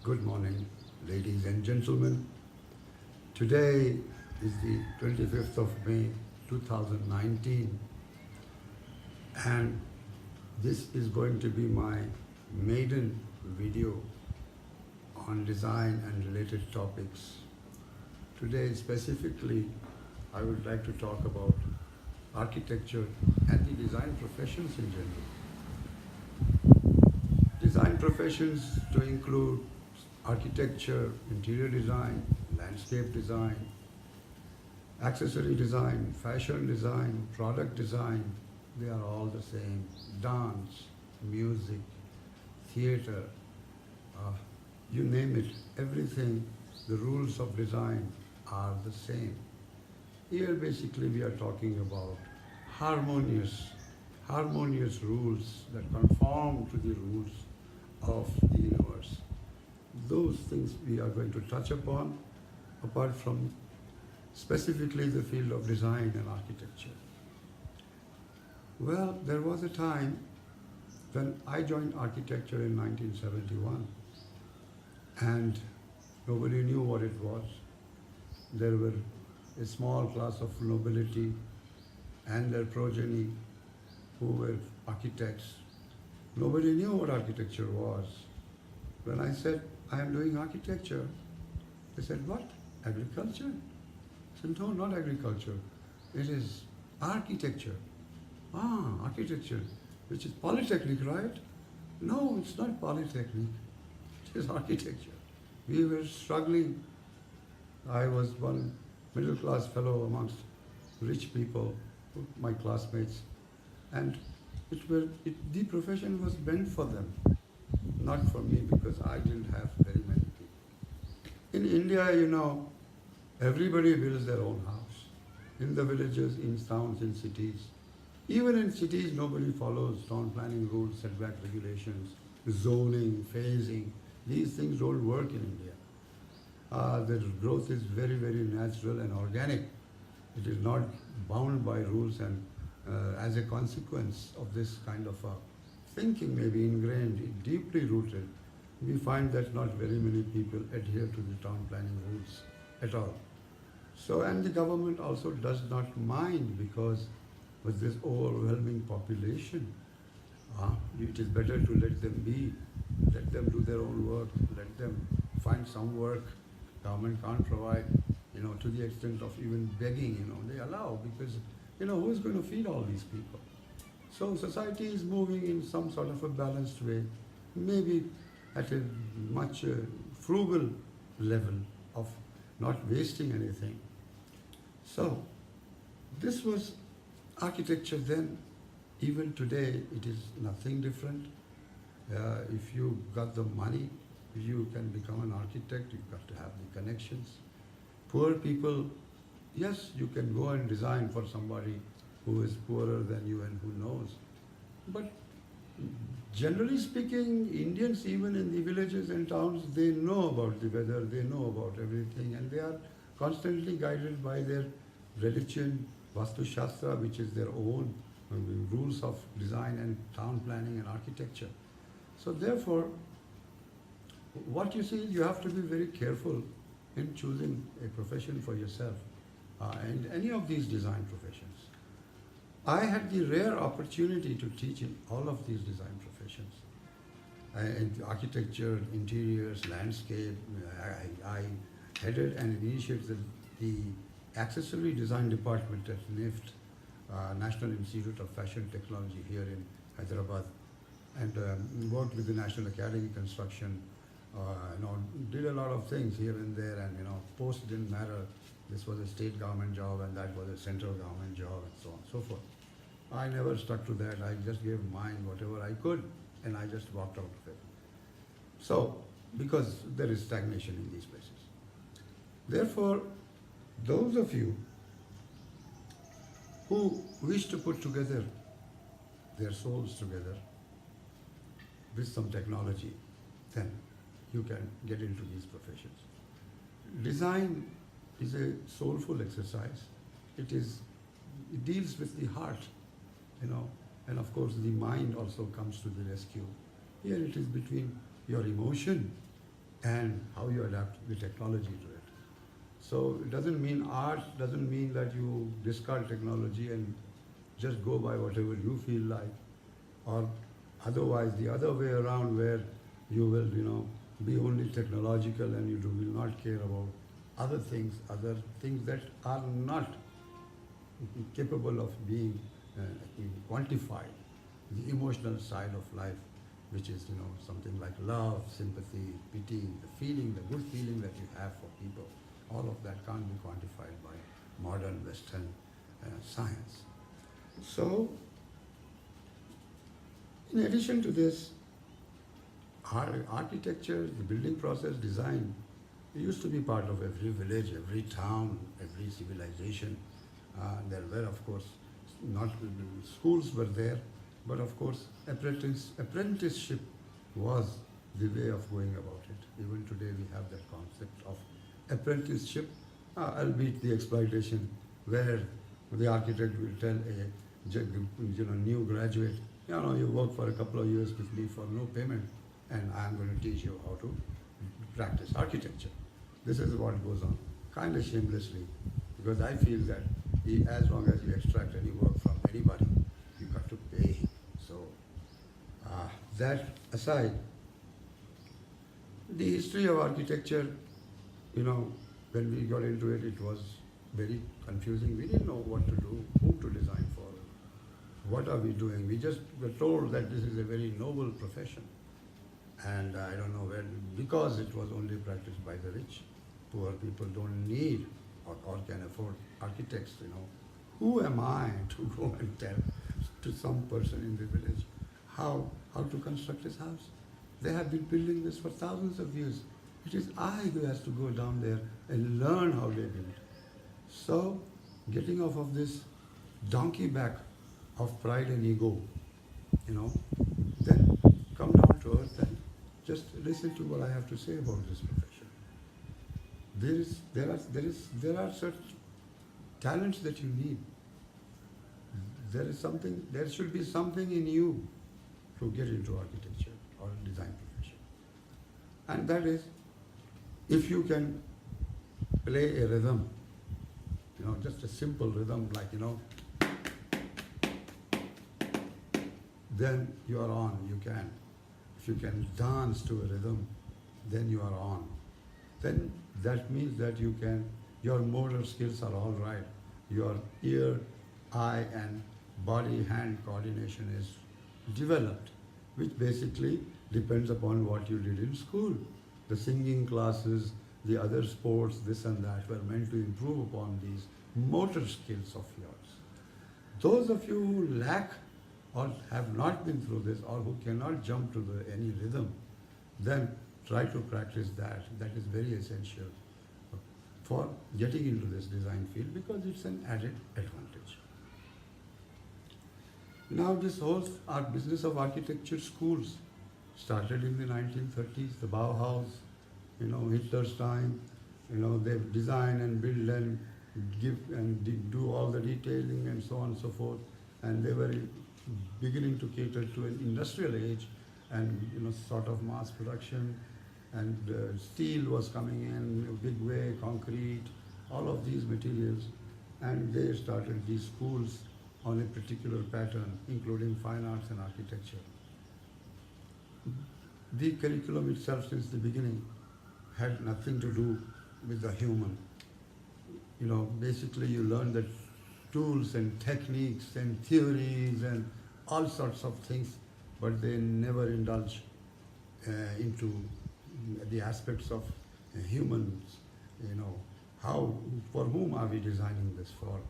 Good morning, ladies and gentlemen. Today is the 25th of May 2019, and this is going to be my maiden video on design and related topics. Today, specifically, I would like to talk about architecture and the design professions in general. Design professions to include architecture, interior design, landscape design, accessory design, fashion design, product design, they are all the same. Dance, music, theater, uh, you name it, everything, the rules of design are the same. Here basically we are talking about harmonious rules that conform to the rules of the universe. Those things we are going to touch upon, apart from specifically the field of design and architecture. Well, there was a time when I joined architecture in 1971, and nobody knew what it was. There were a small class of nobility and their progeny who were architects. Nobody knew what architecture was. When I said, I am doing architecture, they said, what? Agriculture? I said, no, not agriculture. It is architecture. Ah, architecture, which is polytechnic, right? No, it's not polytechnic. It is architecture. We were struggling. I was one middle class fellow amongst rich people, my classmates, and the profession was meant for them, not for me, because I didn't have very many people. In India, everybody builds their own house. In the villages, in towns, in cities. Even in cities, nobody follows town planning rules, setback regulations, zoning, phasing. These things don't work in India. The growth is very, very natural and organic. It is not bound by rules, and as a consequence of this kind of thinking, maybe ingrained, deeply rooted, we find that not very many people adhere to the town planning rules at all. So, and the government also does not mind, because with this overwhelming population, it is better to let them be, let them do their own work, let them find some work. Government can't provide, to the extent of even begging, they allow, because, who is going to feed all these people? So society is moving in some sort of a balanced way, maybe at a much frugal level of not wasting anything. So this was architecture then. Even today, it is nothing different. If you got the money, you can become an architect. You've got to have the connections. Poor people, yes, you can go and design for somebody who is poorer than you and who knows. But generally speaking, Indians, even in the villages and towns, they know about the weather, they know about everything, and they are constantly guided by their religion, Vastu Shastra, which is their own rules of design and town planning and architecture. So therefore, what you see, you have to be very careful in choosing a profession for yourself, and any of these design professions. I had the rare opportunity to teach in all of these design professions. In architecture, interiors, landscape, I headed and initiated the accessory design department at NIFT, National Institute of Fashion Technology here in Hyderabad, and worked with the National Academy Construction, did a lot of things here and there, and post didn't matter. This was a state government job and that was a central government job, and so on and so forth. I never stuck to that. I just gave mine whatever I could, and I just walked out of it. So, because there is stagnation in these places. Therefore, those of you who wish to put together their souls together with some technology, then you can get into these professions. Design is a soulful exercise. It deals with the heart, and of course the mind also comes to the rescue. Here it is between your emotion and how you adapt the technology to it. So it doesn't mean art, doesn't mean that you discard technology and just go by whatever you feel like, or otherwise the other way around where you will, be only technological and you will not care about other things that are not capable of being quantified. The emotional side of life, which is, something like love, sympathy, pity, the feeling, the good feeling that you have for people, all of that can't be quantified by modern Western science. So, in addition to this, architecture, the building process, design, it used to be part of every village, every town, every civilization. There were, of course, not schools were there, but of course, apprenticeship was the way of going about it. Even today, we have that concept of apprenticeship, albeit the exploitation, where the architect will tell a new graduate, you work for a couple of years with me for no payment, and I am going to teach you how to practice architecture. This is what goes on, kind of shamelessly, because I feel that as long as you extract any work from anybody, you got to pay him. So that aside, the history of architecture, when we got into it, it was very confusing. We didn't know what to do, whom to design for, what are we doing. We just were told that this is a very noble profession. And I don't know where, because it was only practiced by the rich. Poor people don't need or can afford architects, Who am I to go and tell to some person in the village how to construct his house? They have been building this for thousands of years. It is I who has to go down there and learn how they build. So, getting off of this donkey back of pride and ego, then come down to earth and just listen to what I have to say about this profession. There are such talents that you need. There should be something in you to get into architecture or design profession. And that is, if you can play a rhythm, just a simple rhythm like, then you are on, you can. If you can dance to a rhythm, then you are on. Then that means that your motor skills are all right. Your ear, eye and body-hand coordination is developed, which basically depends upon what you did in school. The singing classes, the other sports, this and that were meant to improve upon these motor skills of yours. Those of you who lack or have not been through this or who cannot jump to any rhythm, then try to practice that. That is very essential for getting into this design field because it's an added advantage. Now this whole business of architecture schools started in the 1930s, the Bauhaus, Hitler's time, they design and build and give and do all the detailing and so on and so forth. And they were beginning to cater to an industrial age and, sort of mass production. And steel was coming in a big way, concrete, all of these materials. And they started these schools on a particular pattern, including fine arts and architecture. The curriculum itself since the beginning had nothing to do with the human. Basically you learn the tools and techniques and theories and all sorts of things, but they never indulge into the aspects of humans, for whom are we designing this for?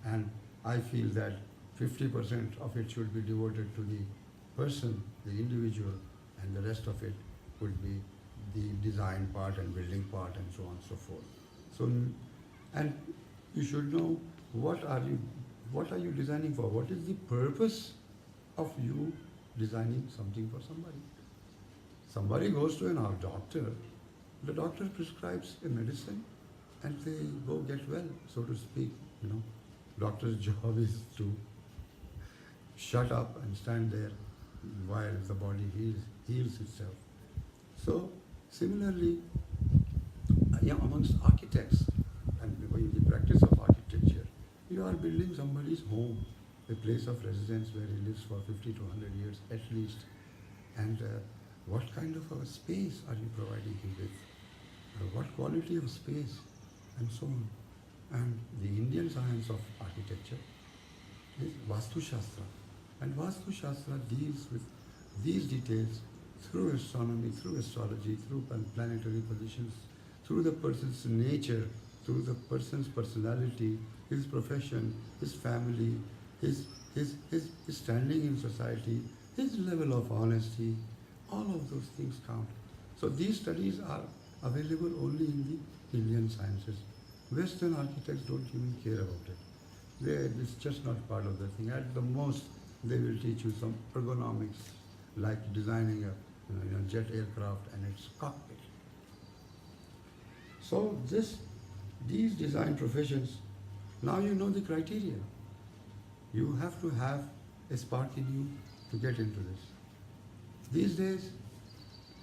And I feel that 50% of it should be devoted to the person, the individual, and the rest of it would be the design part and building part and so on and so forth. So, and you should know what are you designing for? What is the purpose of you designing something for somebody? Somebody goes to an eye doctor, the doctor prescribes a medicine and they go get well, so to speak. Doctor's job is to shut up and stand there while the body heals itself. So Similarly, amongst architects and in the practice of architecture, you are building somebody's home, a place of residence where he lives for 50 to 100 years at least. And what kind of a space are you providing him with? What quality of space? And so on. And the Indian science of architecture is Vastu Shastra. And Vastu Shastra deals with these details through astronomy, through astrology, through planetary positions, through the person's nature, through the person's personality, his profession, his family, his standing in society, his level of honesty, all of those things count. So these studies are available only in the Indian sciences. Western architects don't even care about it. It's just not part of the thing. At the most, they will teach you some ergonomics, like designing a jet aircraft and its cockpit. So these design professions, now you know the criteria. You have to have a spark in you to get into this. These days,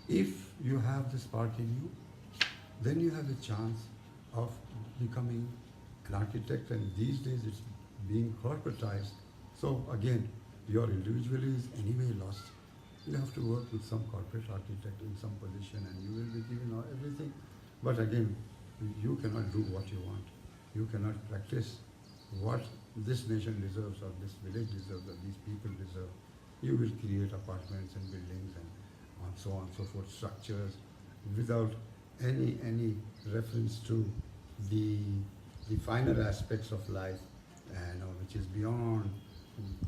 if you have the spark in you, then you have a chance of becoming an architect, and these days it's being corporatized. So again, your individuality is anyway lost. You have to work with some corporate architect in some position and you will be given everything. But again, you cannot do what you want. You cannot practice what this nation deserves or this village deserves or these people deserve. You will create apartments and buildings and so on and so forth, structures, without any reference to the finer aspects of life, which is beyond,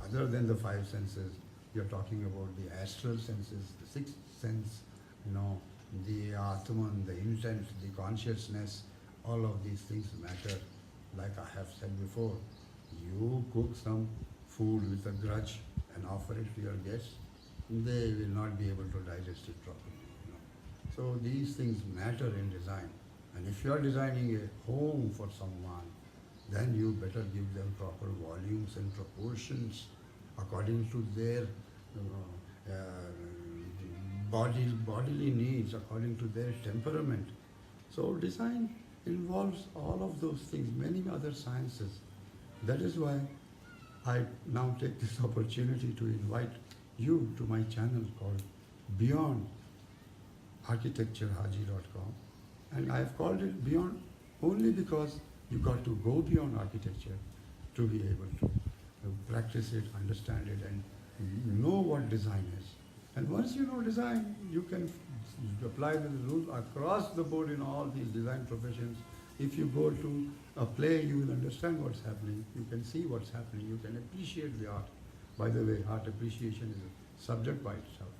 other than the five senses. You're talking about the astral senses, the sixth sense, the Atman, the intent, the consciousness, all of these things matter. Like I have said before, you cook some food with a grudge and offer it to your guests, they will not be able to digest it properly. So these things matter in design. And if you are designing a home for someone, then you better give them proper volumes and proportions according to their bodily needs, according to their temperament. So design involves all of those things, many other sciences. That is why I now take this opportunity to invite you to my channel called Beyond ArchitectureHaji.com. And I have called it Beyond only because you got to go beyond architecture to be able to practice it, understand it, and know what design is. And once you know design, you can apply the rules across the board in all these design professions. If you go to a play, you will understand what's happening. You can see what's happening. You can appreciate the art. By the way, art appreciation is a subject by itself.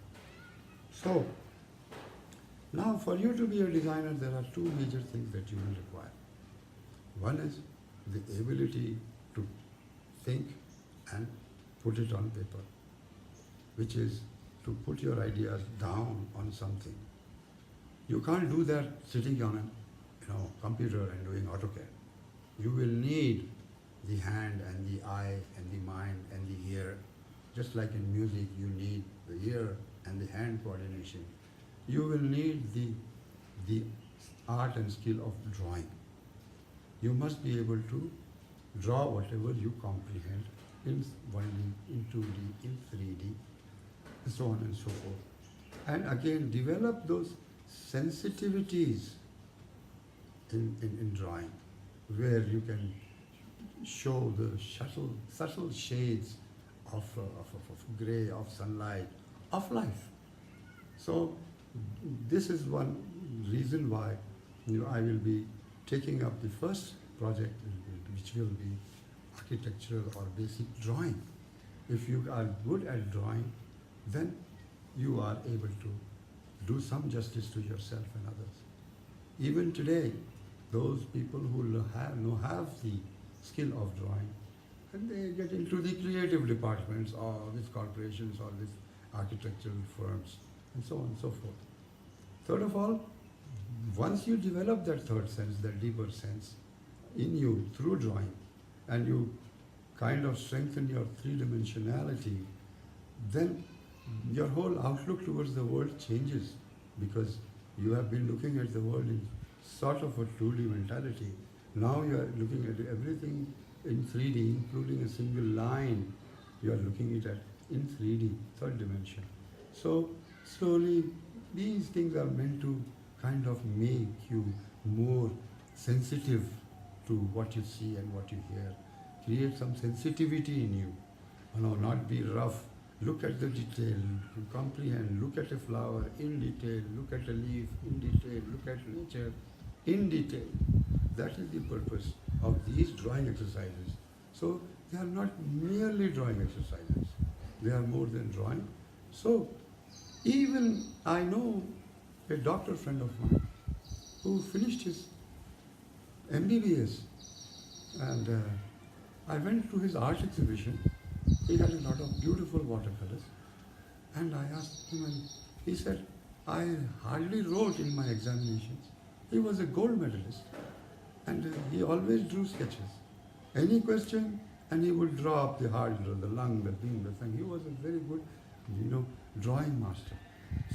So, now for you to be a designer, there are two major things that you will require. One is the ability to think and put it on paper, which is to put your ideas down on something. You can't do that sitting on a computer and doing AutoCAD. You will need the hand and the eye and the mind and the ear. Just like in music, you need the ear and the hand coordination. You will need the art and skill of drawing. You must be able to draw whatever you comprehend in 1D, in 2D, in 3D, and so on and so forth. And again, develop those sensitivities in drawing, where you can show the subtle shades of grey, of sunlight, of life. So this is one reason why I will be taking up the first project, which will be architectural or basic drawing. If you are good at drawing, then you are able to do some justice to yourself and others. Even today, those people who have the skill of drawing, and they get into the creative departments or with corporations or with architectural firms and so on and so forth. Third of all, once you develop that third sense, that deeper sense in you through drawing, and you kind of strengthen your three-dimensionality, then your whole outlook towards the world changes, because You have been looking at the world in sort of a 2D mentality. Now you are looking at everything in 3D, including a single line. You are looking at it in 3D, third dimension. So slowly, these things are meant to kind of make you more sensitive to what you see and what you hear. Create some sensitivity in you. Not be rough. Look at the detail, comprehend, look at a flower in detail, look at a leaf in detail, look at nature in detail. That is the purpose of these drawing exercises. So they are not merely drawing exercises, they are more than drawing. So even I know a doctor friend of mine who finished his MBBS, and I went to his art exhibition. He had a lot of beautiful watercolors, and I asked him, and he said, I hardly wrote in my examinations. He was a gold medalist, and he always drew sketches. Any question, and he would draw up the heart, the lung, the thing, the thing. He was a very good, drawing master.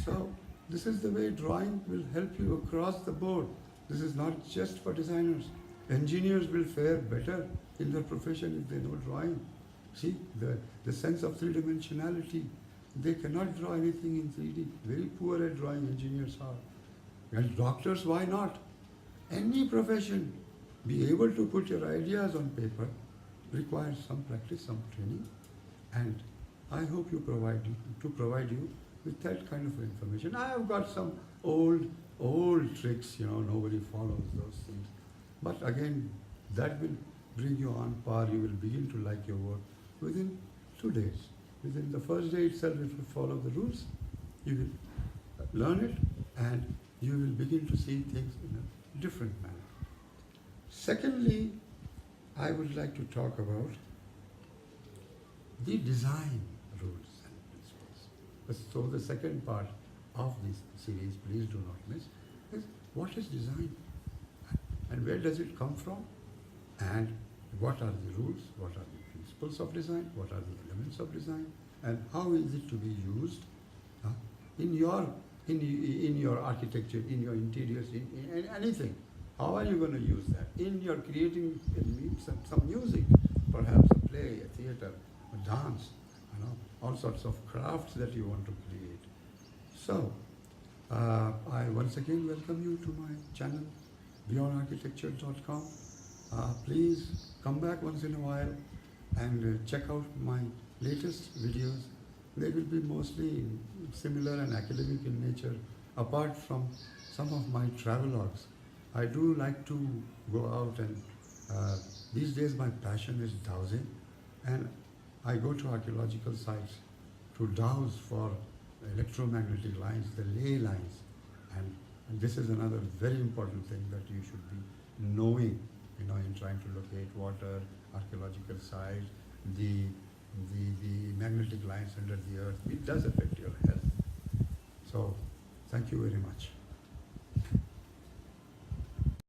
So this is the way drawing will help you across the board. This is not just for designers. Engineers will fare better in their profession if they know drawing. See, the sense of three-dimensionality. They cannot draw anything in 3D. Very poor at drawing engineers are. And doctors, why not? Any profession, be able to put your ideas on paper requires some practice, some training, and I hope to provide you with that kind of information. I have got some old tricks, nobody follows those things. But again, that will bring you on par. You will begin to like your work within 2 days. Within the first day itself, if you follow the rules, you will learn it and you will begin to see things in a different manner. Secondly, I would like to talk about the design rules and principles. So the second part of this series, please do not miss, is what is design and where does it come from, and what are the rules, what are the principles of design, what are the elements of design, and how is it to be used in your architecture, in your interiors, in anything. How are you going to use that? In your creating some music, perhaps a play, a theater, a dance, all sorts of crafts that you want to create. So, I once again welcome you to my channel, beyondarchitecture.com. Please come back once in a while and check out my latest videos. They will be mostly similar and academic in nature, apart from some of my travelogues. I do like to go out, and these days my passion is dowsing, and I go to archaeological sites to dowse for electromagnetic lines, the ley lines, and this is another very important thing that you should be knowing, in trying to locate water, archaeological sites, the magnetic lines under the earth. It does affect your health. So, thank you very much.